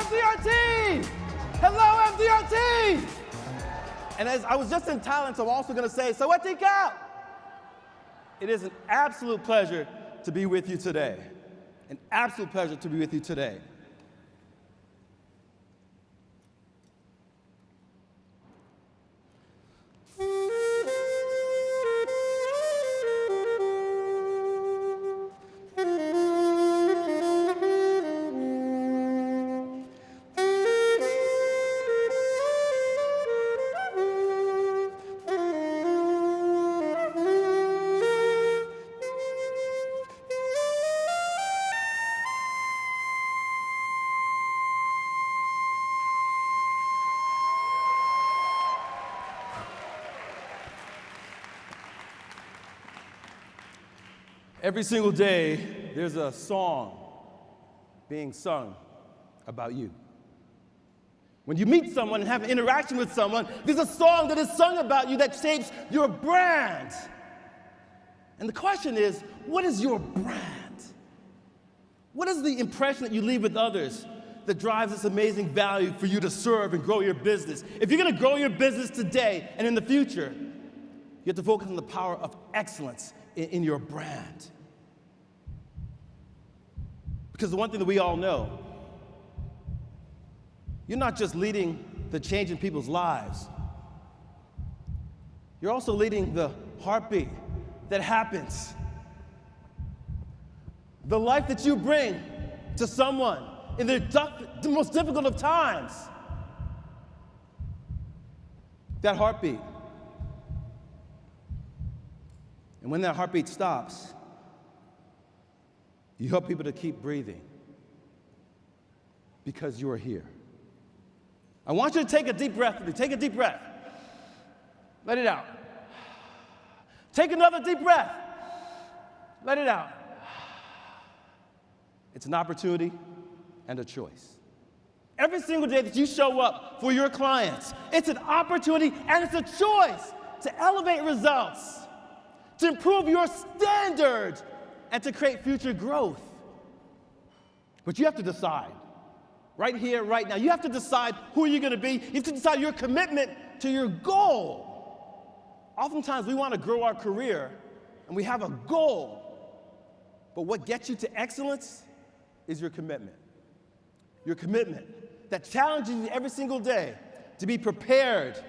MDRT! Hello, MDRT! And as I was just in Thailand, so I'm also going to say, Sawadee Ka! It is an absolute pleasure to be with you today. An absolute pleasure to be with you today. Every single day, there's a song being sung about you. When you meet someone and have an interaction with someone, there's a song that is sung about you that shapes your brand. And the question is, what is your brand? What is the impression that you leave with others that drives this amazing value for you to serve and grow your business? If you're going to grow your business today and in the future, you have to focus on the power of excellence in your brand. Because the one thing that we all know, you're not just leading the change in people's lives, you're also leading the heartbeat that happens. The life that you bring to someone in the most difficult of times. That heartbeat. And when that heartbeat stops, you help people to keep breathing because you are here. I want you to take a deep breath with me. Take a deep breath. Let it out. Take another deep breath. Let it out. It's an opportunity and a choice. Every single day that you show up for your clients, it's an opportunity and it's a choice to elevate results, to improve your standard, and to create future growth. But you have to decide, right here, right now. You have to decide who you're going to be. You have to decide your commitment to your goal. Oftentimes, we want to grow our career, and we have a goal. But what gets you to excellence is your commitment. Your commitment that challenges you every single day to be prepared,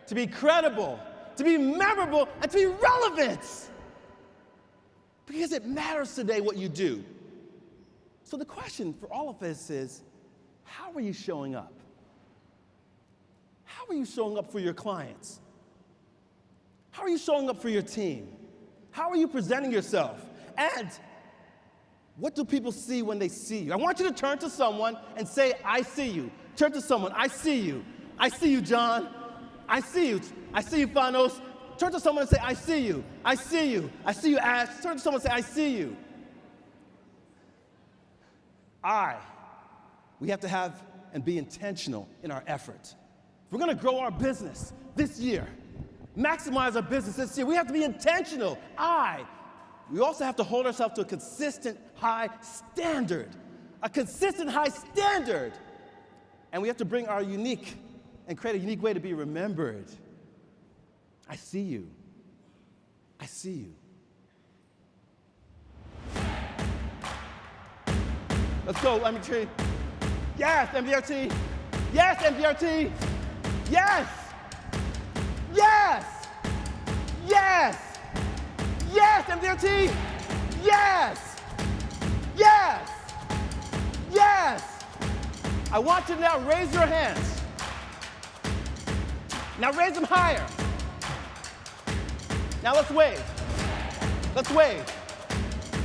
to be credible, to be memorable, and to be relevant. Because it matters today what you do. So the question for all of us is, how are you showing up? How are you showing up for your clients? How are you showing up for your team? How are you presenting yourself? And what do people see when they see you? I want you to turn to someone and say, I see you. Turn to someone, I see you. I see you, John. I see you. I see you, Fanos. Turn to someone and say, I see you. I see you. I see you, Ash. Turn to someone and say, I see you. We have to have and be intentional in our effort. If we're going to grow our business this year, maximize our business this year, we have to be intentional. We also have to hold ourselves to a consistent high standard. A consistent high standard. And we have to bring our unique and create a unique way to be remembered. I see you. I see you. Let's go, MDRT. Yes, MDRT. Yes, MDRT. Yes. Yes. Yes. Yes, MDRT. Yes. Yes. Yes. I want you to now raise your hands. Now raise them higher. Now let's wave. Let's wave.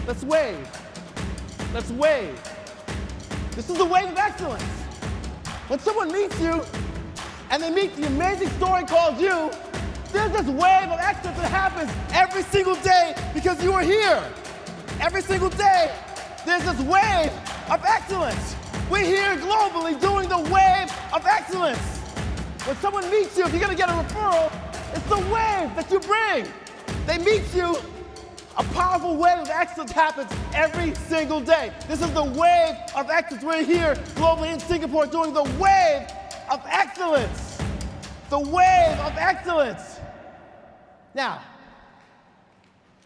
Let's wave. Let's wave. This is the wave of excellence. When someone meets you and they meet the amazing story called you, there's this wave of excellence that happens every single day because you are here. Every single day, there's this wave of excellence. We're here globally doing the wave of excellence. When someone meets you, if you're going to get a referral, it's the wave that you bring. They meet you, A powerful wave of excellence happens every single day. This is the wave of excellence. We're here globally in Singapore doing the wave of excellence. The wave of excellence. Now,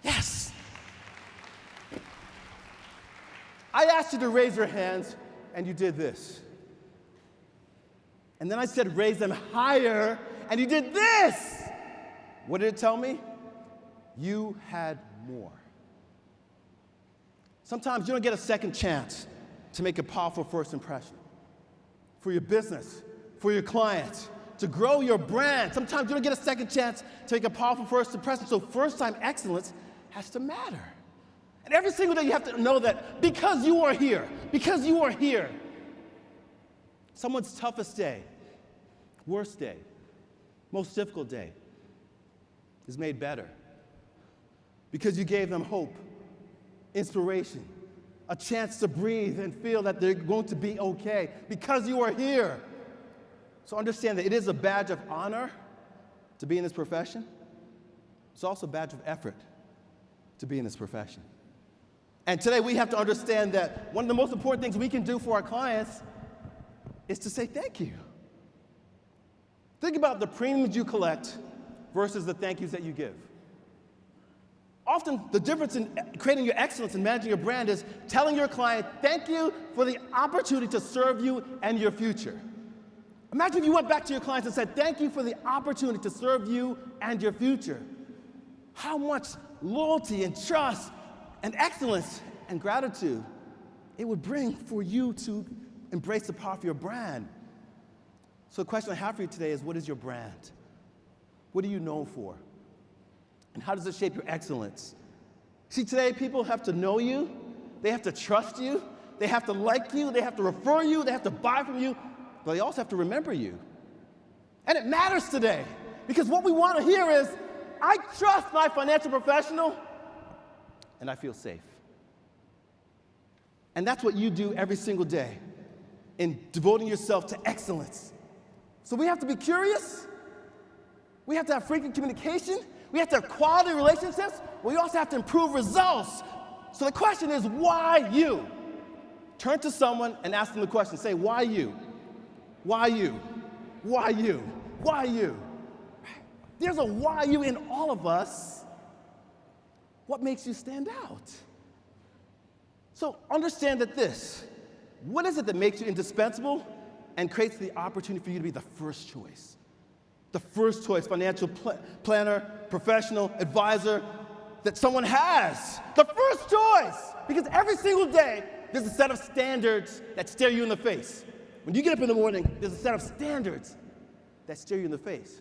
yes. I asked you to raise your hands, and you did this. And then I said, raise them higher, and you did this. What did it tell me? You had more. Sometimes you don't get a second chance to make a powerful first impression for your business, for your clients, to grow your brand. Sometimes you don't get a second chance to make a powerful first impression. So first-time excellence has to matter. And every single day you have to know that because you are here, someone's toughest day, worst day, most difficult day is made better. Because you gave them hope, inspiration, a chance to breathe and feel that they're going to be okay because you are here. So understand that it is a badge of honor to be in this profession. It's also a badge of effort to be in this profession. And today we have to understand that one of the most important things we can do for our clients is to say thank you. Think about the premiums you collect versus the thank yous that you give. Often, the difference in creating your excellence and managing your brand is telling your client, thank you for the opportunity to serve you and your future. Imagine if you went back to your clients and said, thank you for the opportunity to serve you and your future. How much loyalty and trust and excellence and gratitude it would bring for you to embrace the power of your brand. So the question I have for you today is, what is your brand? What are you known for? And how does it shape your excellence? See, today people have to know you, they have to trust you, they have to like you, they have to refer you, they have to buy from you, but they also have to remember you. And it matters today, because what we want to hear is, I trust my financial professional, and I feel safe. And that's what you do every single day in devoting yourself to excellence. So we have to be curious, we have to have frequent communication, we have to have quality relationships, but we also have to improve results. So the question is, why you? Turn to someone and ask them the question. Say, why you? Why you? Why you? Why you? There's a why you in all of us. What makes you stand out? So understand that what is it that makes you indispensable and creates the opportunity for you to be the first choice? The first choice financial planner, professional, advisor that someone has. The first choice. Because every single day, there's a set of standards that stare you in the face. When you get up in the morning, there's a set of standards that stare you in the face.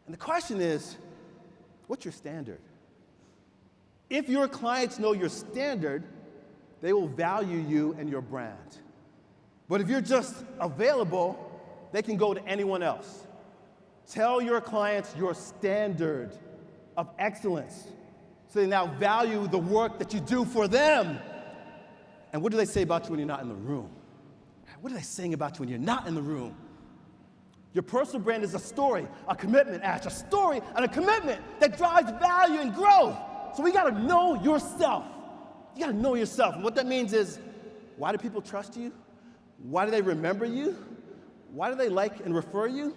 And the question is, what's your standard? If your clients know your standard, they will value you and your brand. But if you're just available, they can go to anyone else. Tell your clients your standard of excellence so they now value the work that you do for them. And what do they say about you when you're not in the room? What are they saying about you when you're not in the room? Your personal brand is a story, a commitment, Ash, a story and a commitment that drives value and growth. So we gotta know yourself. You gotta know yourself. And what that means is, why do people trust you? Why do they remember you? Why do they like and refer you?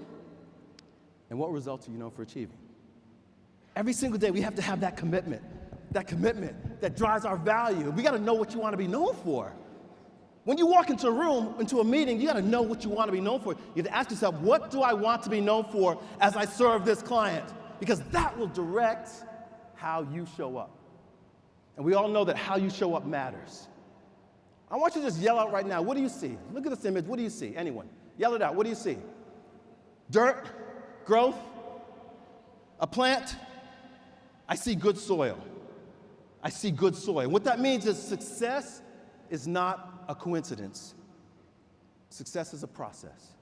And what results are you known for achieving? Every single day we have to have that commitment that drives our value. We gotta know what you wanna be known for. When you walk into a room, into a meeting, you gotta know what you wanna be known for. You have to ask yourself, what do I want to be known for as I serve this client? Because that will direct how you show up. And we all know that how you show up matters. I want you to just yell out right now, what do you see? Look at this image, what do you see? Anyone? Yell it out, what do you see? Dirt? Growth? A plant? I see good soil. I see good soil. What that means is success is not a coincidence. Success is a process.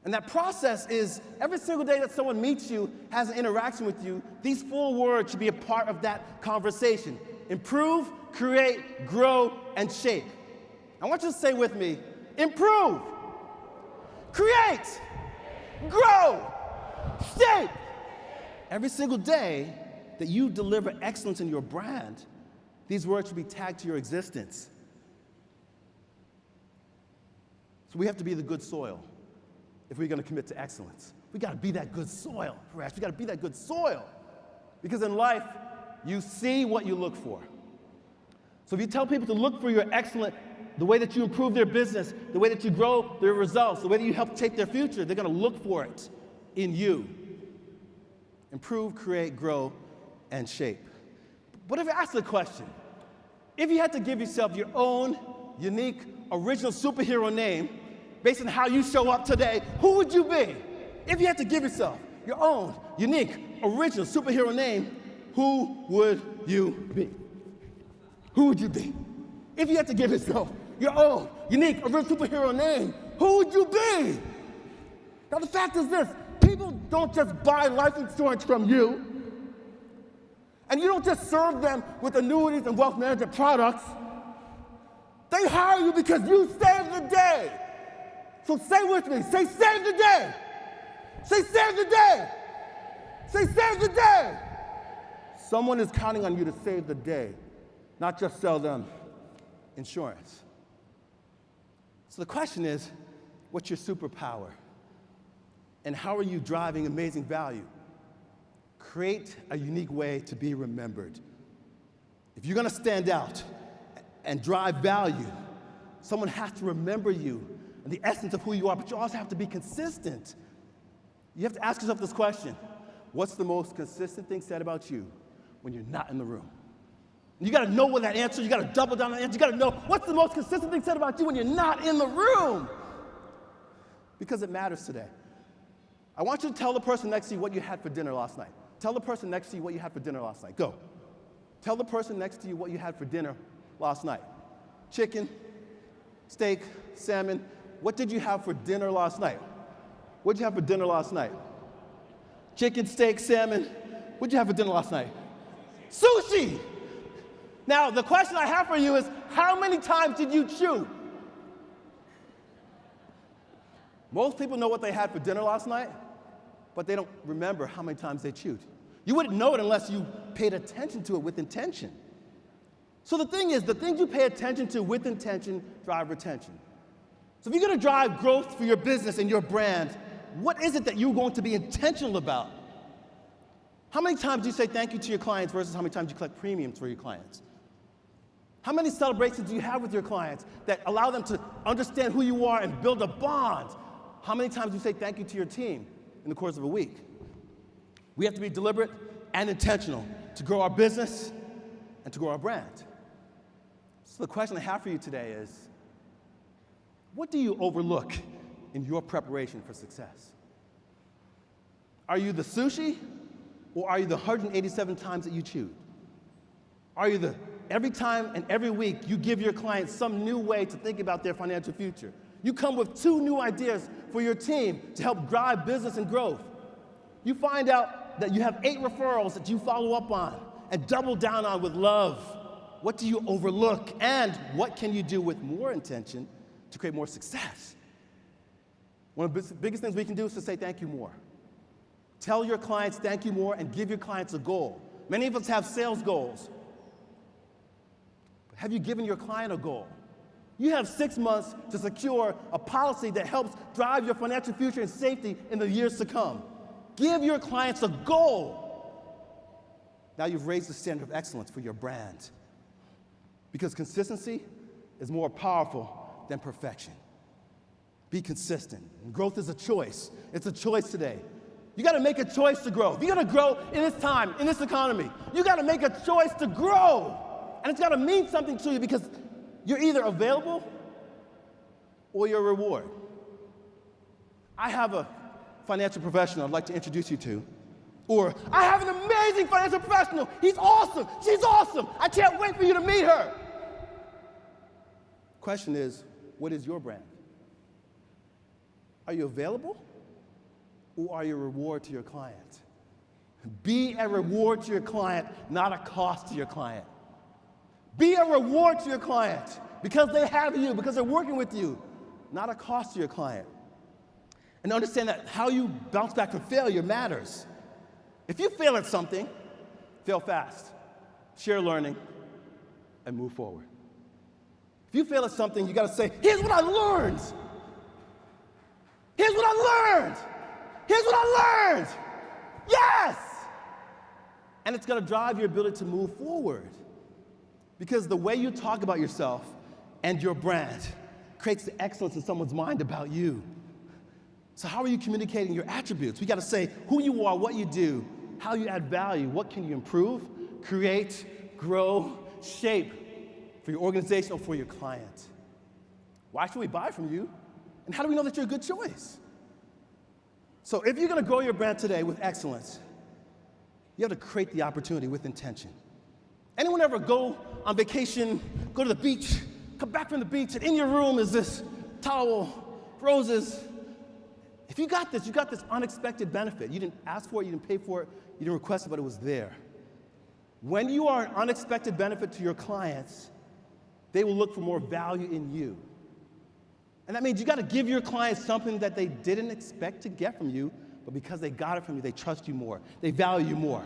And that process is every single day that someone meets you, has an interaction with you, these 4 words should be a part of that conversation. Improve, create, grow, and shape. I want you to say with me, improve, create, grow, shape. Every single day, that you deliver excellence in your brand, these words should be tagged to your existence. So we have to be the good soil if we're going to commit to excellence. We got to be that good soil, Paresh. We got to be that good soil. Because in life, you see what you look for. So if you tell people to look for your excellent, the way that you improve their business, the way that you grow their results, the way that you help shape their future, they're going to look for it in you. Improve, create, grow, and shape. But if I ask the question, if you had to give yourself your own unique, original superhero name based on how you show up today, who would you be? If you had to give yourself your own unique, original superhero name, who would you be? Who would you be? If you had to give yourself your own unique, original superhero name, who would you be? Now the fact is this, people don't just buy life insurance from you, and you don't just serve them with annuities and wealth management products. They hire you because you saved the day. So say with me, say save the day. Say save the day. Say save the day. Someone is counting on you to save the day, not just sell them insurance. So the question is, what's your superpower? And how are you driving amazing value? Create a unique way to be remembered. If you're going to stand out and drive value, someone has to remember you and the essence of who you are, but you also have to be consistent. You have to ask yourself this question: what's the most consistent thing said about you when you're not in the room? You got to know what that answer, you got to double down on the answer, you got to know what's the most consistent thing said about you when you're not in the room. Because it matters today. I want you to tell the person next to you what you had for dinner last night. Tell the person next to you what you had for dinner last night. Go. Tell the person next to you what you had for dinner last night. Chicken, steak, salmon. What did you have for dinner last night? What did you have for dinner last night? Chicken, steak, salmon. What did you have for dinner last night? Sushi! Now, the question I have for you is, how many times did you chew? Most people know what they had for dinner last night, but they don't remember how many times they chewed. You wouldn't know it unless you paid attention to it with intention. So the thing is, the things you pay attention to with intention drive retention. So if you're going to drive growth for your business and your brand, what is it that you're going to be intentional about? How many times do you say thank you to your clients versus how many times you collect premiums for your clients? How many celebrations do you have with your clients that allow them to understand who you are and build a bond? How many times do you say thank you to your team in the course of a week? We have to be deliberate and intentional to grow our business and to grow our brand. So the question I have for you today is, what do you overlook in your preparation for success? Are you the sushi, or are you the 187 times that you chewed? Are you the every time and every week you give your clients some new way to think about their financial future? You come with 2 new ideas for your team to help drive business and growth. You find out that you have 8 referrals that you follow up on and double down on with love. What do you overlook, and what can you do with more intention to create more success? One of the biggest things we can do is to say thank you more. Tell your clients thank you more and give your clients a goal. Many of us have sales goals. But have you given your client a goal? You have 6 months to secure a policy that helps drive your financial future and safety in the years to come. Give your clients a goal. Now you've raised the standard of excellence for your brand. Because consistency is more powerful than perfection. Be consistent. And growth is a choice. It's a choice today. You got to make a choice to grow. If you're going to grow in this time, in this economy, you got to make a choice to grow. And it's got to mean something to you, because you're either available or your reward. I have a financial professional I'd like to introduce you to. Or, I have an amazing financial professional. He's awesome. She's awesome. I can't wait for you to meet her. Question is, what is your brand? Are you available, or are you a reward to your client? Be a reward to your client, not a cost to your client. Be a reward to your client because they have you, because they're working with you, not a cost to your client. And understand that how you bounce back from failure matters. If you fail at something, fail fast, share learning, and move forward. If you fail at something, you gotta say, here's what I learned. Here's what I learned. Here's what I learned. Yes! And it's gonna drive your ability to move forward. Because the way you talk about yourself and your brand creates the excellence in someone's mind about you. So how are you communicating your attributes? We gotta say who you are, what you do, how you add value, what can you improve, create, grow, shape for your organization or for your client. Why should we buy from you? And how do we know that you're a good choice? So if you're gonna grow your brand today with excellence, you have to create the opportunity with intention. Anyone ever go on vacation, go to the beach, come back from the beach, and in your room is this towel, roses. If you got this unexpected benefit. You didn't ask for it, you didn't pay for it, you didn't request it, but it was there. When you are an unexpected benefit to your clients, they will look for more value in you. And that means you gotta give your clients something that they didn't expect to get from you, but because they got it from you, they trust you more, they value you more.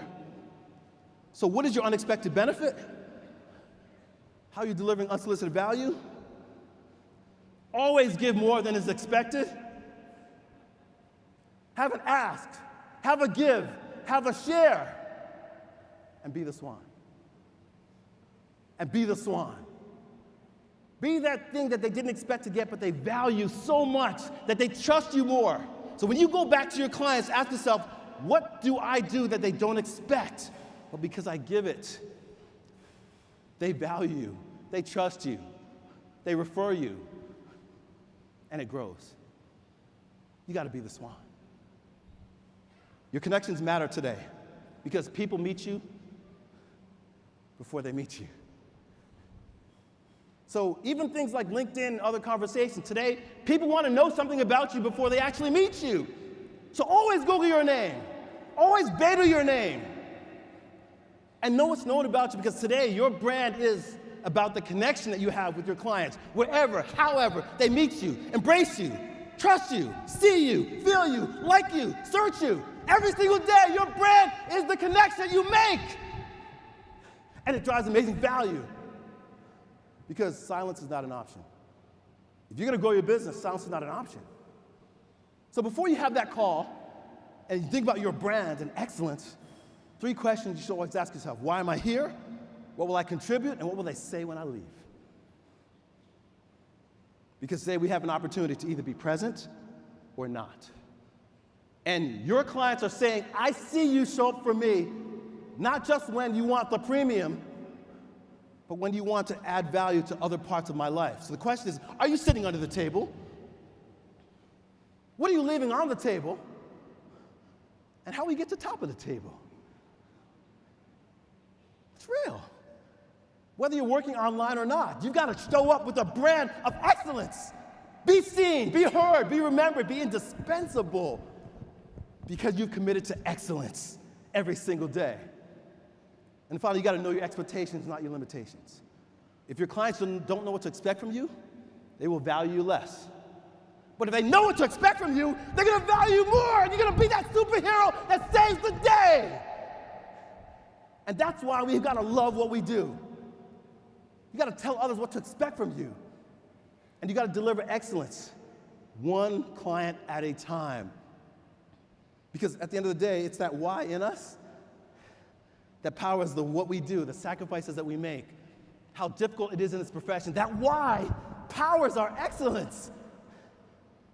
So what is your unexpected benefit? How are you delivering unsolicited value? Always give more than is expected. Have an ask, have a give, have a share, and be the swan. And be the swan. Be that thing that they didn't expect to get, but they value so much that they trust you more. So when you go back to your clients, ask yourself, what do I do that they don't expect? Well, because I give it. They value you, they trust you, they refer you, and it grows. You gotta be the swan. Your connections matter today because people meet you before they meet you. So even things like LinkedIn and other conversations, today, people want to know something about you before they actually meet you. So always Google your name. Always beta your name. And know what's known about you because today your brand is about the connection that you have with your clients, wherever, however they meet you, embrace you, trust you, see you, feel you, like you, search you. Every single day, your brand is the connection you make. And it drives amazing value because silence is not an option. If you're gonna grow your business, silence is not an option. So before you have that call and you think about your brand and excellence, 3 questions you should always ask yourself. Why am I here? What will I contribute? And what will they say when I leave? Because today we have an opportunity to either be present or not. And your clients are saying, I see you show up for me, not just when you want the premium, but when you want to add value to other parts of my life. So the question is, are you sitting under the table? What are you leaving on the table? And how will you get to the top of the table? It's real. Whether you're working online or not, you've got to show up with a brand of excellence. Be seen, be heard, be remembered, be indispensable. Because you've committed to excellence every single day. And finally, you got to know your expectations, not your limitations. If your clients don't know what to expect from you, they will value you less. But if they know what to expect from you, they're going to value you more, and you're going to be that superhero that saves the day. And that's why we've got to love what we do. You got to tell others what to expect from you. And you got to deliver excellence, one client at a time. Because at the end of the day, it's that why in us that powers what we do, the sacrifices that we make, how difficult it is in this profession. That why powers our excellence.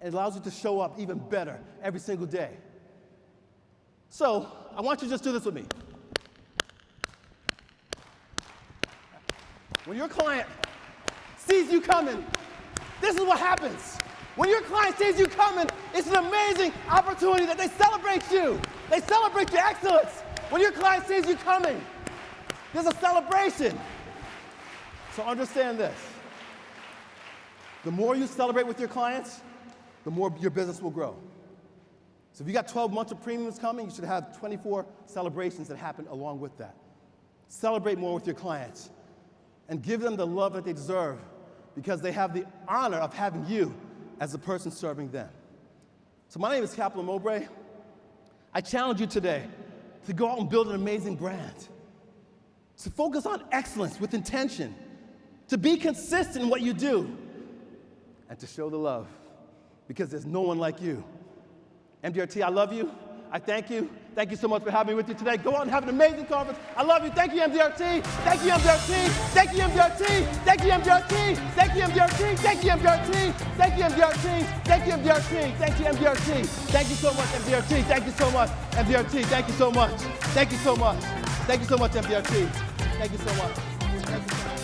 And it allows you to show up even better every single day. So I want you to just do this with me. When your client sees you coming, this is what happens. When your client sees you coming, it's an amazing opportunity that they celebrate you. They celebrate your excellence. When your client sees you coming, there's a celebration. So understand this. The more you celebrate with your clients, the more your business will grow. So if you got 12 months of premiums coming, you should have 24 celebrations that happen along with that. Celebrate more with your clients and give them the love that they deserve because they have the honor of having you as the person serving them. So my name is Kaplan Mobray. I challenge you today to go out and build an amazing brand. to focus on excellence with intention, to be consistent in what you do, and to show the love, because there's no one like you. MDRT, I love you. I thank you. Thank you so much for having me with you today. Go out and have an amazing conference. I love you. Thank you, MDRT. Thank you, MDRT. Thank you, MDRT. Thank you, MDRT. Thank you, MDRT. Thank you, MDRT. Thank you, MDRT. Thank you, MDRT. Thank you, MDRT. Thank you so much, MDRT. Thank you so much, MDRT. Thank you so much. Thank you so much. Thank you so much, MDRT. Thank you so much. Thank you so much.